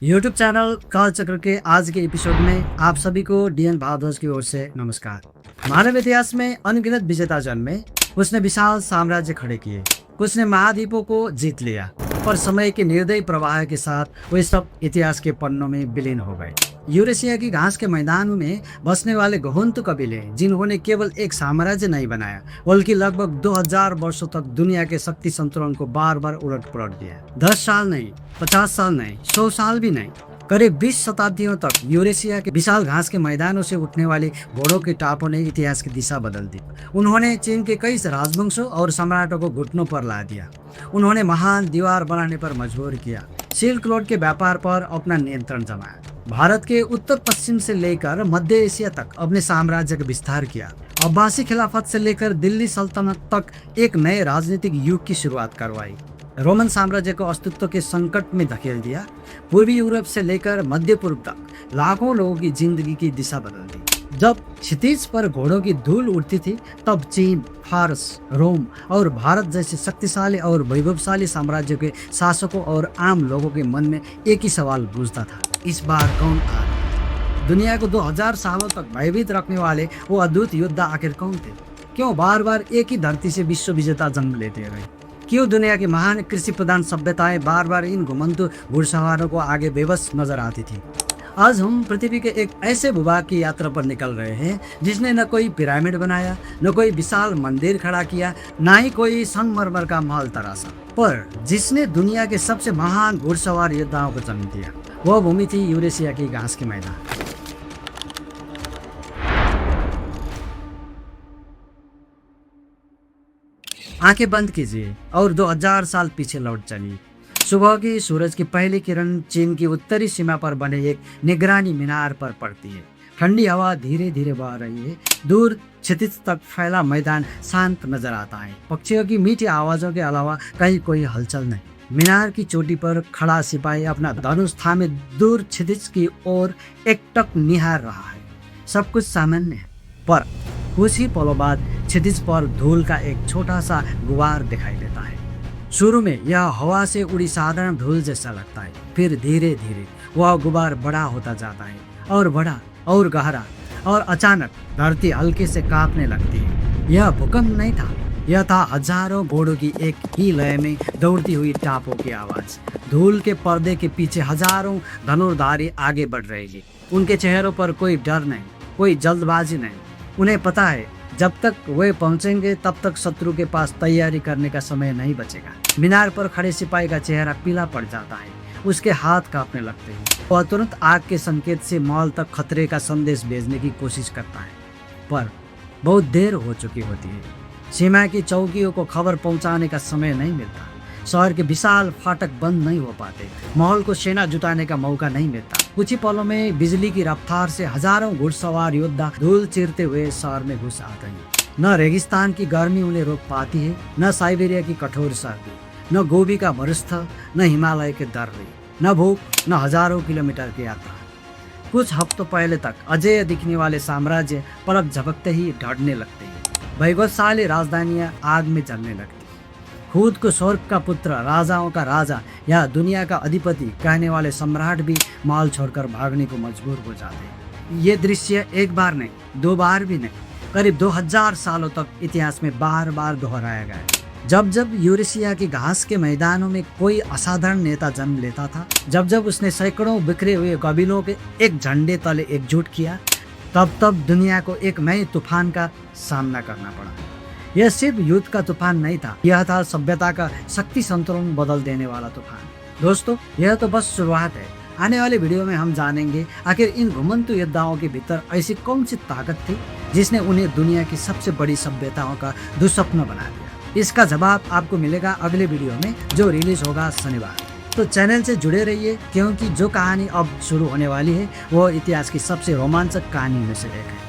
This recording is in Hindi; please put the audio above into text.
यूट्यूब चैनल काल चक्र के आज के एपिसोड में आप सभी को डीएन भारद्वाज की ओर से नमस्कार। मानव इतिहास में अनगिनत विजेता जन्मे, कुछ ने विशाल साम्राज्य खड़े किए, कुछ ने महाद्वीपों को जीत लिया, पर समय के निर्दयी प्रवाह के साथ वे सब इतिहास के पन्नों में विलीन हो गए। यूरेशिया की घास के मैदानों में बसने वाले घुमंतु कबीले, जिन्होंने केवल एक साम्राज्य नहीं बनाया बल्कि लगभग 2000 वर्षों तक दुनिया के शक्ति संतुलन को बार बार उलट पुलट दिया। 10 साल नहीं, 50 साल नहीं, 100 साल भी नहीं, करीब 20 शताब्दियों तक यूरेशिया के विशाल घास के मैदानों से उठने वाले घोड़ों के टापों ने इतिहास की दिशा बदल दी। उन्होंने चीन के कई राजवंशों और सम्राटों को घुटनों पर ला दिया। उन्होंने महान दीवार बनाने पर मजबूर किया, सिल्क रोड के व्यापार पर अपना नियंत्रण जमाया, भारत के उत्तर पश्चिम से लेकर मध्य एशिया तक अपने साम्राज्य का विस्तार किया। अब्बासी खिलाफत से लेकर दिल्ली सल्तनत तक एक नए राजनीतिक युग की शुरुआत करवाई। रोमन साम्राज्य को अस्तित्व के संकट में धकेल दिया। पूर्वी यूरोप से लेकर मध्य पूर्व तक लाखों लोगों की जिंदगी की दिशा बदल दी। जब क्षितिज पर घोड़ों की धूल उड़ती थी, तब चीन, फारस, रोम और भारत जैसे शक्तिशाली और वैभवशाली साम्राज्यों के शासकों और आम लोगों के मन में एक ही सवाल गूंजता था, इस बार कौन आ रहा? दुनिया को 2000 सालों तक भयभीत रखने वाले वो अद्भुत योद्धा आखिर कौन थे? क्यों बार बार एक ही धरती से विश्व विजेता जन्म लेते रहे? क्यों दुनिया की महान कृषि प्रधान सभ्यताएं बार बार इन घुमंतु घुड़सवारों को आगे बेबस नजर आती थी? आज हम पृथ्वी के एक ऐसे भूभाग की यात्रा पर निकल रहे हैं जिसने न कोई पिरामिड बनाया, न कोई विशाल मंदिर खड़ा किया, न ही कोई संगमरमर का महल तराशा, पर जिसने दुनिया के सबसे महान घुड़सवार योद्धाओं को जन्म दिया। वह भूमि थी यूरेशिया की घास के मैदान। आंखें बंद कीजिए और 2000 साल पीछे लौट चलिए। सुबह की सूरज की पहली किरण चीन की उत्तरी सीमा पर बने एक निगरानी मीनार पर पड़ती है। ठंडी हवा धीरे धीरे बह रही है। दूर क्षितिज तक फैला मैदान शांत नजर आता है। पक्षियों की मीठी आवाजों के अलावा कहीं कोई हलचल नहीं। मीनार की चोटी पर खड़ा सिपाही अपना धनुष थामे दूर क्षितिज की ओर एकटक निहार रहा है। सब कुछ सामान्य है, पर कुछ ही पलों बाद क्षितिज पर धूल का एक छोटा सा गुबार दिखाई देता है। शुरू में यह हवा से उड़ी साधारण धूल जैसा लगता है, फिर धीरे धीरे वह गुबार बड़ा होता जाता है और बड़ा और गहरा, और अचानक धरती हल्के से कांपने लगती है। यह भूकंप नहीं था, यह था हजारों घोड़ों की एक ही लय में दौड़ती हुई टापों की आवाज। धूल के पर्दे के पीछे हजारों धनुर्धारी आगे बढ़ रहे थे। उनके चेहरों पर कोई डर नहीं, कोई जल्दबाजी नहीं। उन्हें पता है जब तक वे पहुंचेंगे तब तक शत्रु के पास तैयारी करने का समय नहीं बचेगा। मीनार पर खड़े सिपाही का चेहरा पीला पड़ जाता है, उसके हाथ कांपने लगते हैं। वह तुरंत आग के संकेत से महल तक खतरे का संदेश भेजने की कोशिश करता है, पर बहुत देर हो चुकी होती है। सीमा की चौकियों को खबर पहुंचाने का समय नहीं मिलता। शहर के विशाल फाटक बंद नहीं हो पाते। महल को सेना जुटाने का मौका नहीं मिलता। कुछ ही पलों में बिजली की रफ्तार से हजारों घुड़सवार योद्धा धूल चीरते हुए शहर में घुस आते हैं। न रेगिस्तान की गर्मी उन्हें रोक पाती है, न साइबेरिया की कठोर सर्दी, न गोबी का मरुस्थ, न हिमालय के दर्रे, न भूख, न हजारों किलोमीटर की यात्रा। कुछ हफ्तों पहले तक अजेय दिखने वाले साम्राज्य पलक झपकते ही ढड़ने लगते हैं। वैभवशाली राजधानियां आग में जलने लगती। खुद को स्वर्ग का पुत्र, राजाओं का राजा या दुनिया का अधिपति कहने वाले सम्राट भी महल छोड़कर भागने को मजबूर हो जाते हैं। ये दृश्य एक बार नहीं, 2 बार भी नहीं, करीब 2000 सालों तक इतिहास में बार बार दोहराया गया है। जब जब यूरेशिया की घास के मैदानों में कोई असाधारण नेता जन्म लेता था, जब जब उसने सैकड़ों बिखरे हुए कबीलों के एक झंडे तले एकजुट किया, तब तब दुनिया को एक नए तूफान का सामना करना पड़ा। यह सिर्फ युद्ध का तूफान नहीं था, यह था सभ्यता का शक्ति संतुलन बदल देने वाला तूफान। दोस्तों, यह तो बस शुरुआत है। आने वाले वीडियो में हम जानेंगे आखिर इन घुमंतु योद्धाओं के भीतर ऐसी कौन सी ताकत थी जिसने उन्हें दुनिया की सबसे बड़ी सभ्यताओं का दुस्वप्न बना दिया। इसका जवाब आपको मिलेगा अगले वीडियो में, जो रिलीज होगा शनिवार। तो चैनल से जुड़े रहिए, क्योंकि जो कहानी अब शुरू होने वाली है वो इतिहास की सबसे रोमांचक कहानी में से एक है।